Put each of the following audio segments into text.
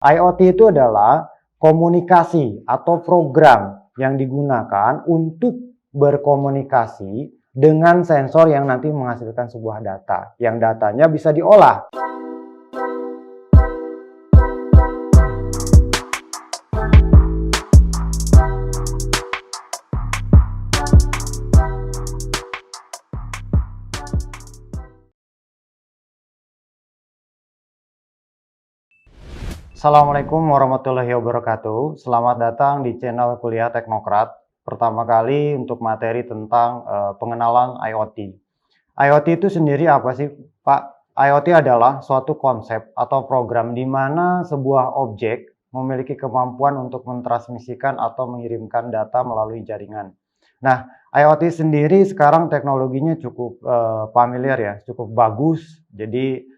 IoT itu adalah komunikasi atau program yang digunakan untuk berkomunikasi dengan sensor yang nanti menghasilkan sebuah data, yang datanya bisa diolah. Assalamualaikum warahmatullahi wabarakatuh. Selamat datang di channel Kuliah Teknokrat. Pertama kali untuk materi tentang pengenalan IoT. IoT itu sendiri apa sih, Pak? IoT adalah suatu konsep atau program di mana sebuah objek memiliki kemampuan untuk mentransmisikan atau mengirimkan data melalui jaringan. Nah, IoT sendiri sekarang teknologinya cukup familiar ya, cukup bagus. Jadi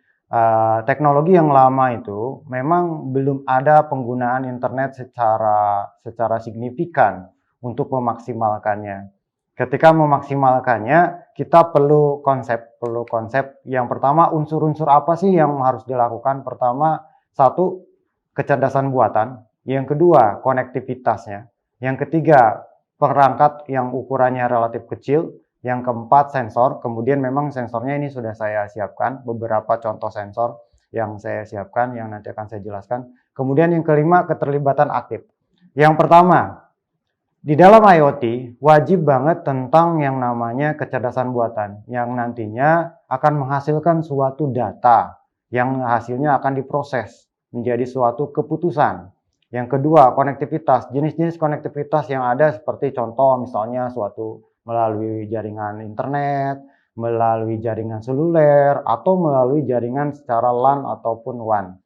teknologi yang lama itu memang belum ada penggunaan internet secara signifikan untuk memaksimalkannya. Ketika memaksimalkannya, kita perlu konsep yang pertama, unsur-unsur apa sih yang harus dilakukan? Pertama, satu, kecerdasan buatan. Yang kedua, konektivitasnya. Yang ketiga, perangkat yang ukurannya relatif kecil. Yang keempat, sensor. Kemudian memang sensornya ini sudah saya siapkan, beberapa contoh sensor yang saya siapkan, yang nanti akan saya jelaskan. Kemudian yang kelima, keterlibatan aktif. Yang pertama, di dalam IoT wajib banget tentang yang namanya kecerdasan buatan, yang nantinya akan menghasilkan suatu data, yang hasilnya akan diproses menjadi suatu keputusan. Yang kedua, konektivitas. Jenis-jenis konektivitas yang ada seperti contoh misalnya suatu melalui jaringan internet, melalui jaringan seluler, atau melalui jaringan secara LAN ataupun WAN.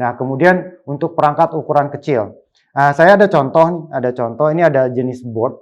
Nah, kemudian untuk perangkat ukuran kecil. Nah, saya ada contoh, ini ada jenis board.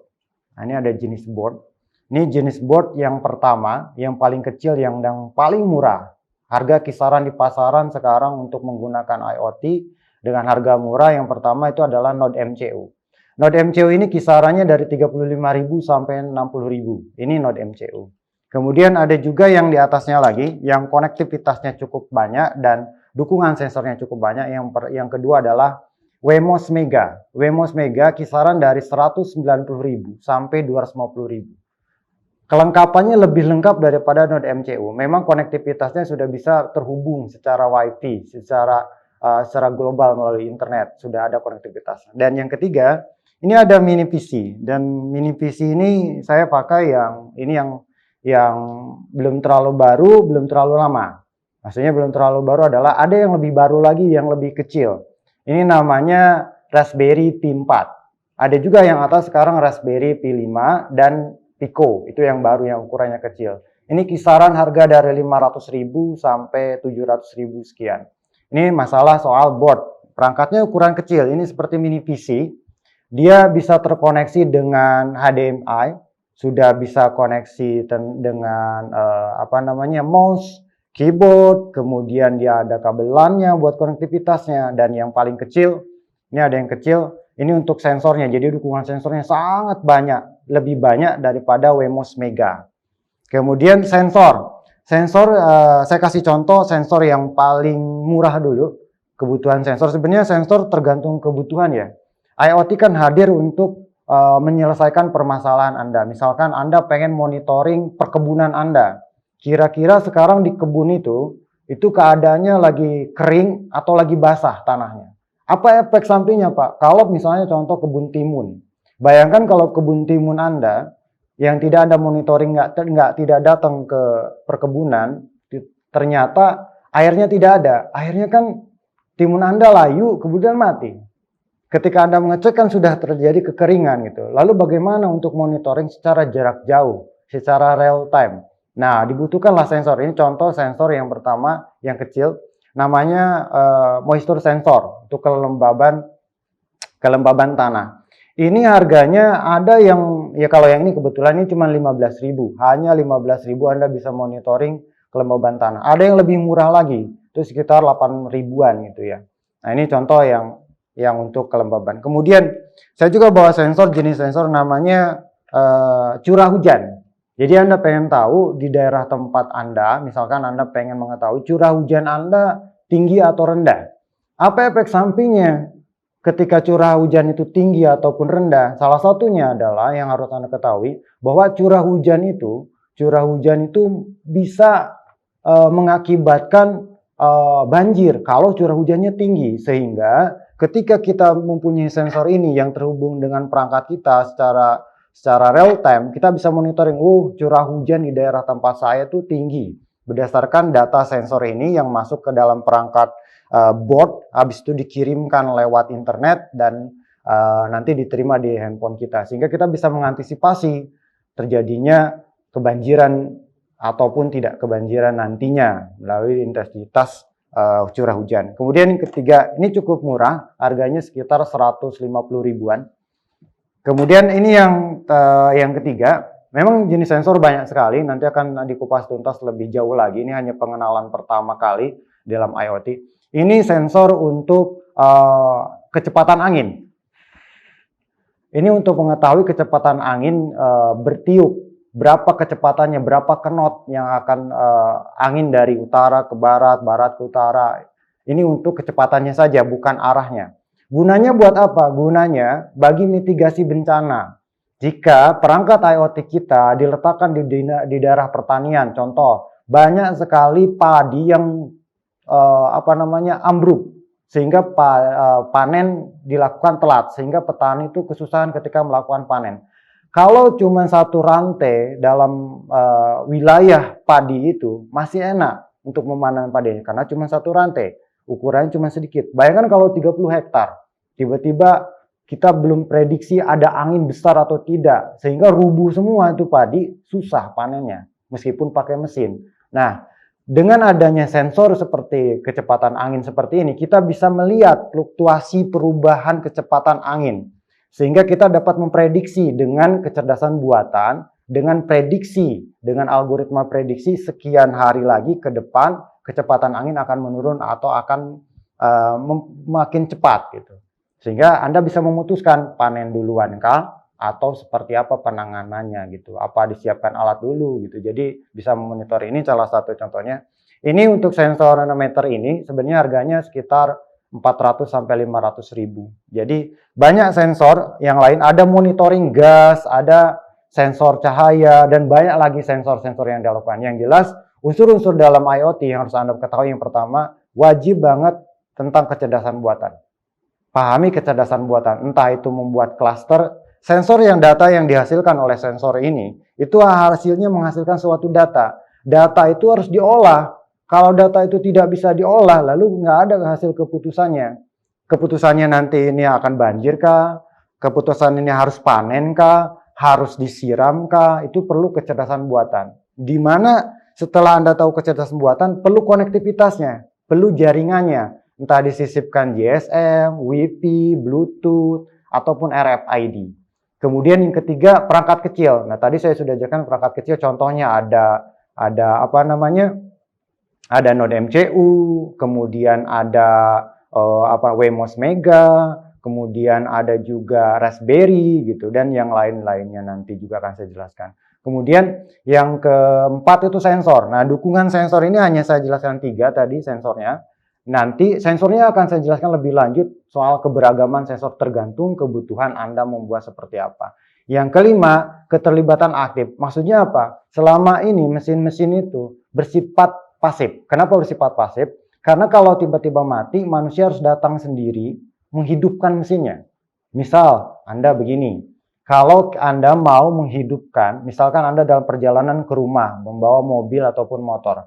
Nah, ini ada jenis board. Ini jenis board yang pertama, yang paling kecil, yang paling murah. Harga kisaran di pasaran sekarang untuk menggunakan IoT dengan harga murah yang pertama itu adalah Node MCU. Node MCU ini kisarannya dari 35.000 sampai 60.000. Ini Node MCU. Kemudian ada juga yang di atasnya lagi, yang konektivitasnya cukup banyak dan dukungan sensornya cukup banyak. Yang kedua adalah Wemos Mega. Wemos Mega kisaran dari 190.000 sampai 250.000. Kelengkapannya lebih lengkap daripada Node MCU. Memang konektivitasnya sudah bisa terhubung secara Wi-Fi, secara global melalui internet, sudah ada konektivitas. Dan yang ketiga, ini ada mini PC, dan mini PC ini saya pakai yang belum terlalu baru, belum terlalu lama. Maksudnya belum terlalu baru adalah ada yang lebih baru lagi, yang lebih kecil. Ini namanya Raspberry Pi 4. Ada juga yang atas sekarang Raspberry Pi 5 dan Pico, itu yang baru yang ukurannya kecil. Ini kisaran harga dari 500.000 sampai 700.000 sekian. Ini masalah soal board. Perangkatnya ukuran kecil, ini seperti mini PC. Dia bisa terkoneksi dengan HDMI, sudah bisa koneksi dengan mouse, keyboard, kemudian dia ada kabel LAN-nya buat konektivitasnya, dan yang paling kecil, ini ada yang kecil, ini untuk sensornya, jadi dukungan sensornya sangat banyak, lebih banyak daripada Wemos Mega. Kemudian sensor, saya kasih contoh sensor yang paling murah dulu, kebutuhan sensor. Sebenarnya sensor tergantung kebutuhan ya. IoT kan hadir untuk menyelesaikan permasalahan Anda. Misalkan Anda pengen monitoring perkebunan Anda. Kira-kira sekarang di kebun itu keadaannya lagi kering atau lagi basah tanahnya. Apa efek sampingnya, Pak? Kalau misalnya contoh kebun timun. Bayangkan kalau kebun timun Anda yang tidak Anda monitoring, tidak datang ke perkebunan, ternyata airnya tidak ada. Akhirnya kan timun Anda layu, kemudian mati. Ketika Anda mengecek kan sudah terjadi kekeringan gitu. Lalu bagaimana untuk monitoring secara jarak jauh, secara real time? Nah, dibutuhkanlah sensor. Ini contoh sensor yang pertama, yang kecil, namanya moisture sensor untuk kelembaban tanah. Ini harganya ada yang, ya kalau yang ini kebetulan ini cuma 15.000. Hanya 15.000 Anda bisa monitoring kelembaban tanah. Ada yang lebih murah lagi, itu sekitar 8 ribuan gitu ya. Nah, ini contoh yang untuk kelembaban. Kemudian saya juga bawa sensor, jenis sensor namanya curah hujan. Jadi Anda pengen tahu di daerah tempat Anda, misalkan Anda pengen mengetahui curah hujan Anda tinggi atau rendah. Apa efek sampingnya ketika curah hujan itu tinggi ataupun rendah? Salah satunya adalah yang harus Anda ketahui bahwa curah hujan itu bisa mengakibatkan banjir kalau curah hujannya tinggi, sehingga ketika kita mempunyai sensor ini yang terhubung dengan perangkat kita secara real time, kita bisa monitoring, curah hujan di daerah tempat saya tuh tinggi berdasarkan data sensor ini yang masuk ke dalam perangkat board, habis itu dikirimkan lewat internet dan nanti diterima di handphone kita, sehingga kita bisa mengantisipasi terjadinya kebanjiran ataupun tidak kebanjiran nantinya melalui intensitas curah hujan. Kemudian yang ketiga, ini cukup murah, harganya sekitar 150 ribuan. Kemudian ini yang ketiga, memang jenis sensor banyak sekali, nanti akan dikupas tuntas lebih jauh lagi. Ini hanya pengenalan pertama kali dalam IoT. Ini sensor untuk kecepatan angin. Ini untuk mengetahui kecepatan angin bertiup, berapa kecepatannya, berapa knot yang akan angin dari utara ke barat, barat ke utara. Ini untuk kecepatannya saja, bukan arahnya. Gunanya buat apa? Gunanya bagi mitigasi bencana. Jika perangkat IoT kita diletakkan di daerah pertanian, contoh, banyak sekali padi yang ambruk, sehingga panen dilakukan telat, sehingga petani itu kesusahan ketika melakukan panen. Kalau cuma satu rantai dalam wilayah padi itu masih enak untuk memanen padi karena cuma satu rantai, ukurannya cuma sedikit. Bayangkan kalau 30 hektar, tiba-tiba kita belum prediksi ada angin besar atau tidak, sehingga rubuh semua itu padi, susah panennya meskipun pakai mesin. Nah, dengan adanya sensor seperti kecepatan angin seperti ini, kita bisa melihat fluktuasi perubahan kecepatan angin. Sehingga kita dapat memprediksi dengan kecerdasan buatan, dengan algoritma prediksi sekian hari lagi ke depan kecepatan angin akan menurun atau akan makin cepat gitu. Sehingga Anda bisa memutuskan panen duluan kah atau seperti apa penanganannya gitu. Apa disiapkan alat dulu gitu. Jadi bisa memonitor, ini salah satu contohnya. Ini untuk sensor nanometer ini sebenarnya harganya sekitar 400 sampai 500 ribu. Jadi banyak sensor yang lain, ada monitoring gas, ada sensor cahaya, dan banyak lagi sensor-sensor yang dilakukan. Yang jelas unsur-unsur dalam IoT yang harus Anda ketahui, yang pertama wajib banget tentang kecerdasan buatan. Pahami kecerdasan buatan, entah itu membuat cluster, sensor yang data yang dihasilkan oleh sensor ini, itu hasilnya menghasilkan suatu data. Data itu harus diolah. Kalau data itu tidak bisa diolah, lalu nggak ada hasil keputusannya. Keputusannya nanti ini akan banjir kah? Keputusan ini harus panen kah? Harus disiram kah? Itu perlu kecerdasan buatan. Di mana setelah Anda tahu kecerdasan buatan, perlu konektivitasnya, perlu jaringannya. Entah disisipkan GSM, Wi-Fi, Bluetooth, ataupun RFID. Kemudian yang ketiga, perangkat kecil. Nah, tadi saya sudah ajarkan perangkat kecil, contohnya ada ada Node MCU, kemudian ada Wemos Mega, kemudian ada juga Raspberry gitu, dan yang lain-lainnya nanti juga akan saya jelaskan. Kemudian yang keempat itu sensor. Nah, dukungan sensor ini hanya saya jelaskan 3 tadi sensornya. Nanti sensornya akan saya jelaskan lebih lanjut soal keberagaman sensor tergantung kebutuhan Anda membuat seperti apa. Yang kelima, keterlibatan aktif. Maksudnya apa? Selama ini mesin-mesin itu bersifat pasif. Kenapa bersifat pasif? Karena kalau tiba-tiba mati, manusia harus datang sendiri menghidupkan mesinnya. Misal, Anda begini, kalau Anda mau menghidupkan, misalkan Anda dalam perjalanan ke rumah, membawa mobil ataupun motor,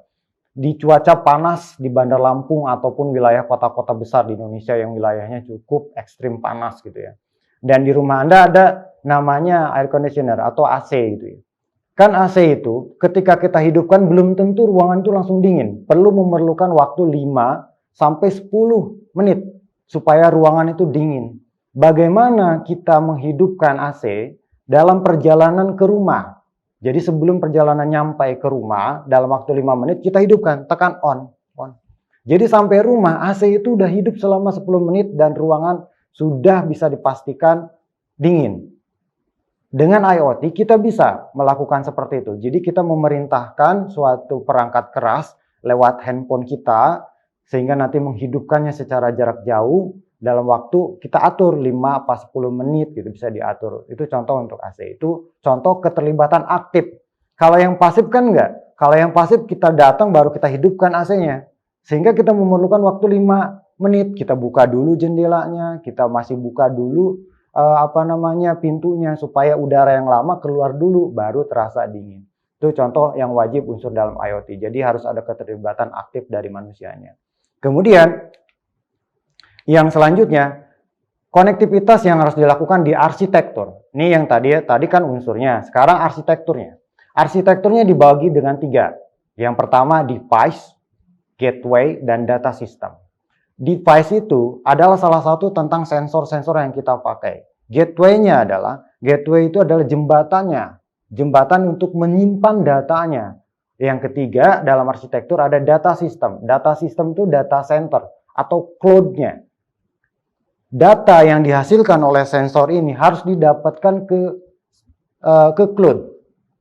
di cuaca panas di Bandar Lampung ataupun wilayah kota-kota besar di Indonesia yang wilayahnya cukup ekstrim panas gitu ya. Dan di rumah Anda ada namanya air conditioner atau AC gitu ya. Kan AC itu ketika kita hidupkan belum tentu ruangan itu langsung dingin. Perlu memerlukan waktu 5 sampai 10 menit supaya ruangan itu dingin. Bagaimana kita menghidupkan AC dalam perjalanan ke rumah? Jadi sebelum perjalanan nyampe ke rumah dalam waktu 5 menit kita hidupkan, tekan on. Jadi sampai rumah AC itu udah hidup selama 10 menit dan ruangan sudah bisa dipastikan dingin. Dengan IoT kita bisa melakukan seperti itu. Jadi kita memerintahkan suatu perangkat keras lewat handphone kita sehingga nanti menghidupkannya secara jarak jauh dalam waktu kita atur 5 apa 10 menit gitu bisa diatur. Itu contoh untuk AC. Itu contoh keterlibatan aktif. Kalau yang pasif kan enggak. Kalau yang pasif kita datang baru kita hidupkan AC-nya. Sehingga kita memerlukan waktu 5 menit. Kita buka dulu jendelanya, kita masih buka dulu pintunya supaya udara yang lama keluar dulu baru terasa dingin. Itu contoh yang wajib unsur dalam IoT. Jadi harus ada keterlibatan aktif dari manusianya. Kemudian yang selanjutnya, konektivitas yang harus dilakukan di arsitektur. Ini yang tadi kan unsurnya, sekarang arsitekturnya. Arsitekturnya dibagi dengan 3. Yang pertama device, gateway, dan data system. Device itu adalah salah satu tentang sensor-sensor yang kita pakai. Gateway-nya gateway itu adalah jembatannya. Jembatan untuk menyimpan datanya. Yang ketiga dalam arsitektur ada data system. Data system itu data center atau cloud-nya. Data yang dihasilkan oleh sensor ini harus didapatkan ke cloud.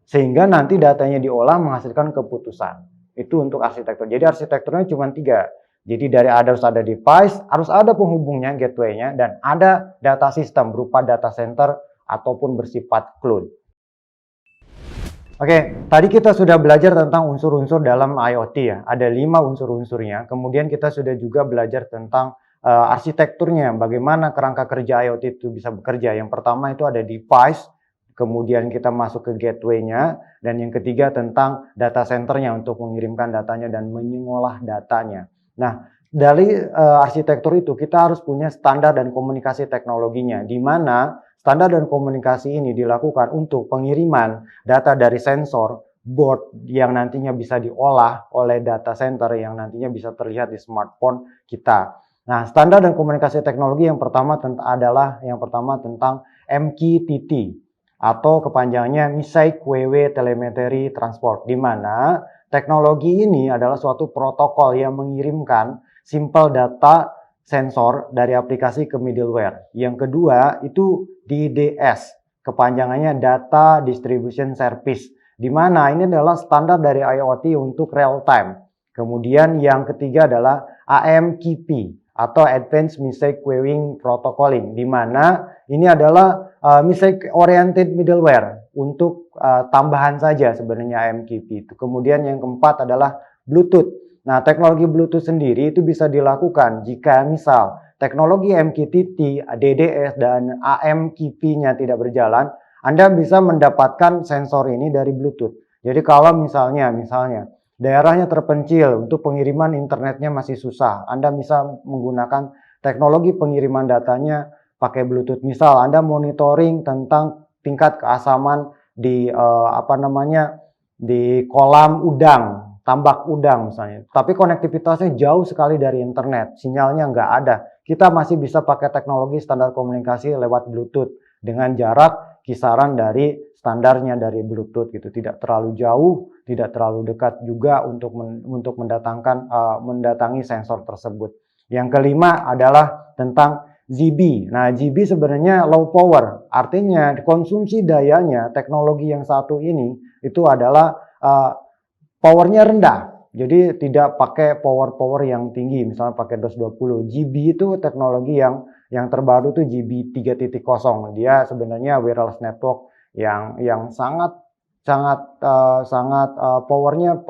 Sehingga nanti datanya diolah menghasilkan keputusan. Itu untuk arsitektur. Jadi arsitekturnya cuma 3. Jadi harus ada device, harus ada penghubungnya, gateway-nya, dan ada data system berupa data center ataupun bersifat cloud. Oke, tadi kita sudah belajar tentang unsur-unsur dalam IoT ya. Ada 5 unsur-unsurnya. Kemudian kita sudah juga belajar tentang arsitekturnya, bagaimana kerangka kerja IoT itu bisa bekerja. Yang pertama itu ada device, kemudian kita masuk ke gateway-nya, dan yang ketiga tentang data center-nya untuk mengirimkan datanya dan mengolah datanya. Nah, dari arsitektur itu kita harus punya standar dan komunikasi teknologinya, di mana standar dan komunikasi ini dilakukan untuk pengiriman data dari sensor, board yang nantinya bisa diolah oleh data center yang nantinya bisa terlihat di smartphone kita. Nah, standar dan komunikasi teknologi yang pertama tentang MQTT atau kepanjangannya Missile-Queue Telemetry Transport, di mana teknologi ini adalah suatu protokol yang mengirimkan simple data sensor dari aplikasi ke middleware. Yang kedua itu DDS, kepanjangannya Data Distribution Service, di mana ini adalah standar dari IoT untuk real time. Kemudian yang ketiga adalah AMQP atau Advanced Missile Queuing Protocoling, di mana ini adalah missile oriented middleware untuk tambahan saja sebenarnya AMQP itu. Kemudian yang keempat adalah Bluetooth. Nah, teknologi Bluetooth sendiri itu bisa dilakukan jika misal teknologi MQTT, DDS, dan AMQP-nya tidak berjalan, Anda bisa mendapatkan sensor ini dari Bluetooth. Jadi kalau misalnya daerahnya terpencil, untuk pengiriman internetnya masih susah, Anda bisa menggunakan teknologi pengiriman datanya pakai Bluetooth. Misal Anda monitoring tentang tingkat keasaman di di kolam udang, tambak udang misalnya. Tapi konektivitasnya jauh sekali dari internet, sinyalnya nggak ada. Kita masih bisa pakai teknologi standar komunikasi lewat Bluetooth dengan jarak kisaran dari standarnya dari Bluetooth gitu, tidak terlalu jauh, tidak terlalu dekat juga untuk mendatangi sensor tersebut. Yang kelima adalah tentang ZigBee. Nah, ZigBee sebenarnya low power, artinya konsumsi dayanya teknologi yang satu ini itu adalah powernya rendah. Jadi tidak pakai power yang tinggi, misalnya pakai DOS 20. ZigBee itu teknologi yang terbaru tuh ZigBee 3.0. Dia sebenarnya wireless network yang sangat powernya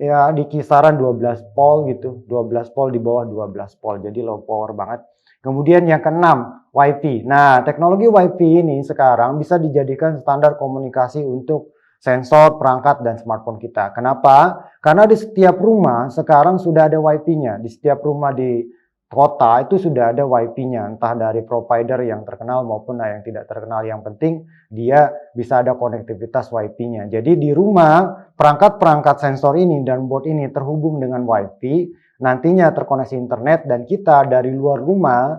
ya di kisaran 12 volt gitu, 12 volt di bawah 12 volt, jadi low power banget. Kemudian yang keenam, Wi-Fi. Nah, teknologi Wi-Fi ini sekarang bisa dijadikan standar komunikasi untuk sensor, perangkat, dan smartphone kita. Kenapa? Karena di setiap rumah sekarang sudah ada Wi-Fi-nya. Di setiap rumah di kota itu sudah ada Wi-Fi-nya, entah dari provider yang terkenal maupun yang tidak terkenal. Yang penting dia bisa ada konektivitas Wi-Fi-nya. Jadi di rumah perangkat-perangkat sensor ini dan board ini terhubung dengan Wi-Fi, nantinya terkoneksi internet, dan kita dari luar rumah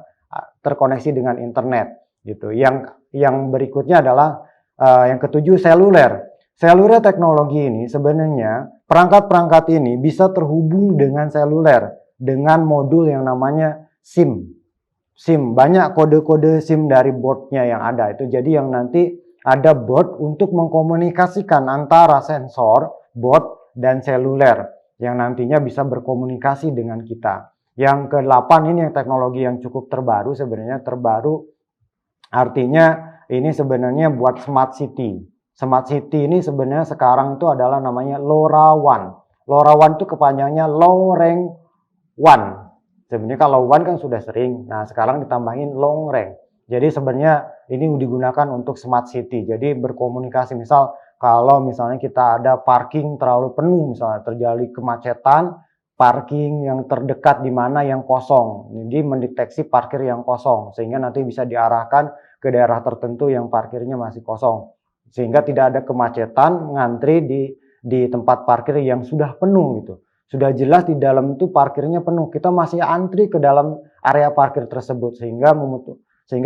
terkoneksi dengan internet gitu. Yang berikutnya adalah yang ketujuh, seluler. Seluler teknologi ini sebenarnya perangkat-perangkat ini bisa terhubung dengan seluler dengan modul yang namanya SIM. Banyak kode-kode SIM dari boardnya yang ada itu. Jadi yang nanti ada board untuk mengkomunikasikan antara sensor, board, dan seluler. yang nantinya bisa berkomunikasi dengan kita. Yang ke-8 ini yang teknologi yang cukup terbaru, sebenarnya terbaru artinya ini sebenarnya buat smart city. Smart city ini sebenarnya sekarang itu adalah namanya LoRaWAN. LoRaWAN itu kepanjangannya Low Range WAN. Sebenarnya kalau WAN kan sudah sering, nah sekarang ditambahin long range. Jadi sebenarnya ini digunakan untuk smart city. Jadi berkomunikasi, misal kalau misalnya kita ada parking terlalu penuh, misalnya terjadi kemacetan, parking yang terdekat di mana yang kosong. Jadi mendeteksi parkir yang kosong, sehingga nanti bisa diarahkan ke daerah tertentu yang parkirnya masih kosong. Sehingga tidak ada kemacetan, ngantri di tempat parkir yang sudah penuh gitu. Sudah jelas di dalam itu parkirnya penuh, kita masih antri ke dalam area parkir tersebut, sehingga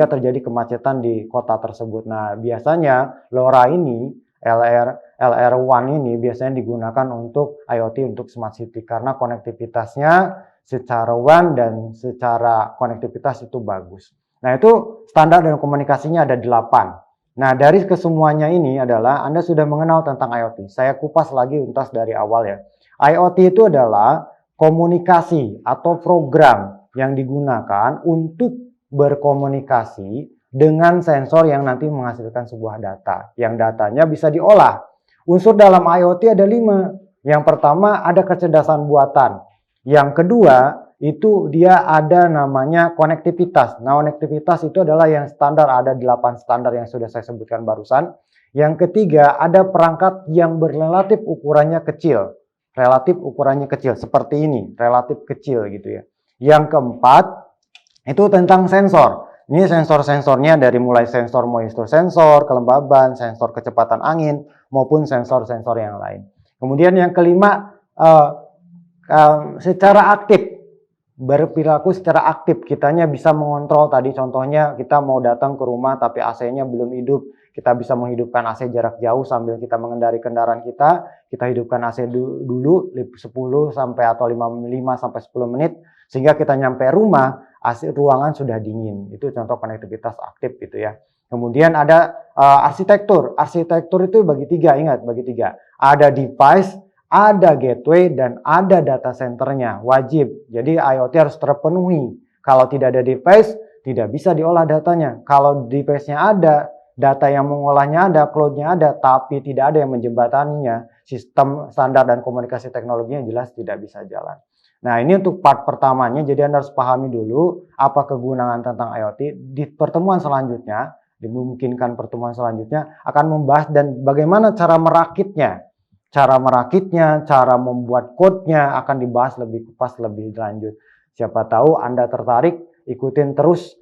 terjadi kemacetan di kota tersebut. Nah, biasanya LoRa ini, LR1 ini biasanya digunakan untuk IoT, untuk smart city, karena konektivitasnya secara WAN dan secara konektivitas itu bagus. Nah, itu standar dan komunikasinya ada 8. Nah, dari kesemuanya ini adalah Anda sudah mengenal tentang IoT. Saya kupas lagi untas dari awal ya. IoT itu adalah komunikasi atau program yang digunakan untuk berkomunikasi dengan sensor yang nanti menghasilkan sebuah data. Yang datanya bisa diolah. Unsur dalam IoT ada 5. Yang pertama ada kecerdasan buatan. Yang kedua itu dia ada namanya konektivitas. Nah, konektivitas itu adalah yang standar, ada 8 standar yang sudah saya sebutkan barusan. Yang ketiga ada perangkat yang relatif ukurannya kecil. Relatif ukurannya kecil, seperti ini, relatif kecil gitu ya. Yang keempat itu tentang sensor. Ini sensor-sensornya dari mulai sensor moisture sensor, kelembaban, sensor kecepatan angin, maupun sensor-sensor yang lain. Kemudian yang kelima, secara aktif, berperilaku secara aktif. Kitanya bisa mengontrol, tadi contohnya kita mau datang ke rumah tapi AC-nya belum hidup. Kita bisa menghidupkan AC jarak jauh sambil kita mengendari kendaraan kita. Kita hidupkan AC dulu 10 sampai atau 5 sampai 10 menit. Sehingga kita nyampe rumah, AC ruangan sudah dingin. Itu contoh konektivitas aktif gitu ya. Kemudian ada arsitektur. Arsitektur itu bagi 3, ingat bagi 3. Ada device, ada gateway, dan ada data centernya. Wajib. Jadi IoT harus terpenuhi. Kalau tidak ada device, tidak bisa diolah datanya. Kalau device-nya ada, data yang mengolahnya ada, cloud-nya ada, tapi tidak ada yang menjembataninya, sistem standar dan komunikasi teknologinya jelas tidak bisa jalan. Nah, ini untuk part pertamanya, jadi Anda harus pahami dulu apa kegunaan tentang IoT. Di pertemuan selanjutnya, dimungkinkan pertemuan selanjutnya akan membahas dan bagaimana cara merakitnya. Cara merakitnya, cara membuat code-nya akan dibahas lebih kupas, lebih lanjut. Siapa tahu Anda tertarik, ikutin terus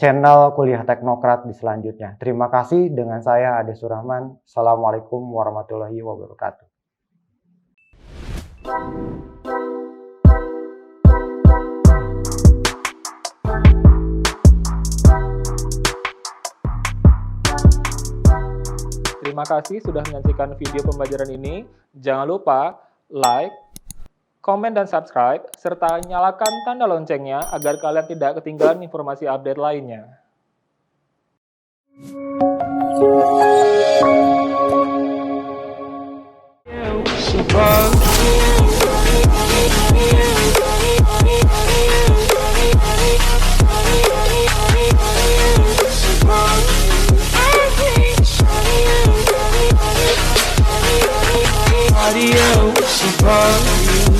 channel Kuliah Teknokrat di selanjutnya. Terima kasih, dengan saya Ade Surahman. Assalamualaikum warahmatullahi wabarakatuh. Terima kasih sudah menyaksikan video pembelajaran ini. Jangan lupa like, komen, dan subscribe, serta nyalakan tanda loncengnya agar kalian tidak ketinggalan informasi update lainnya.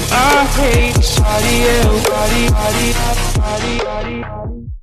I hate body.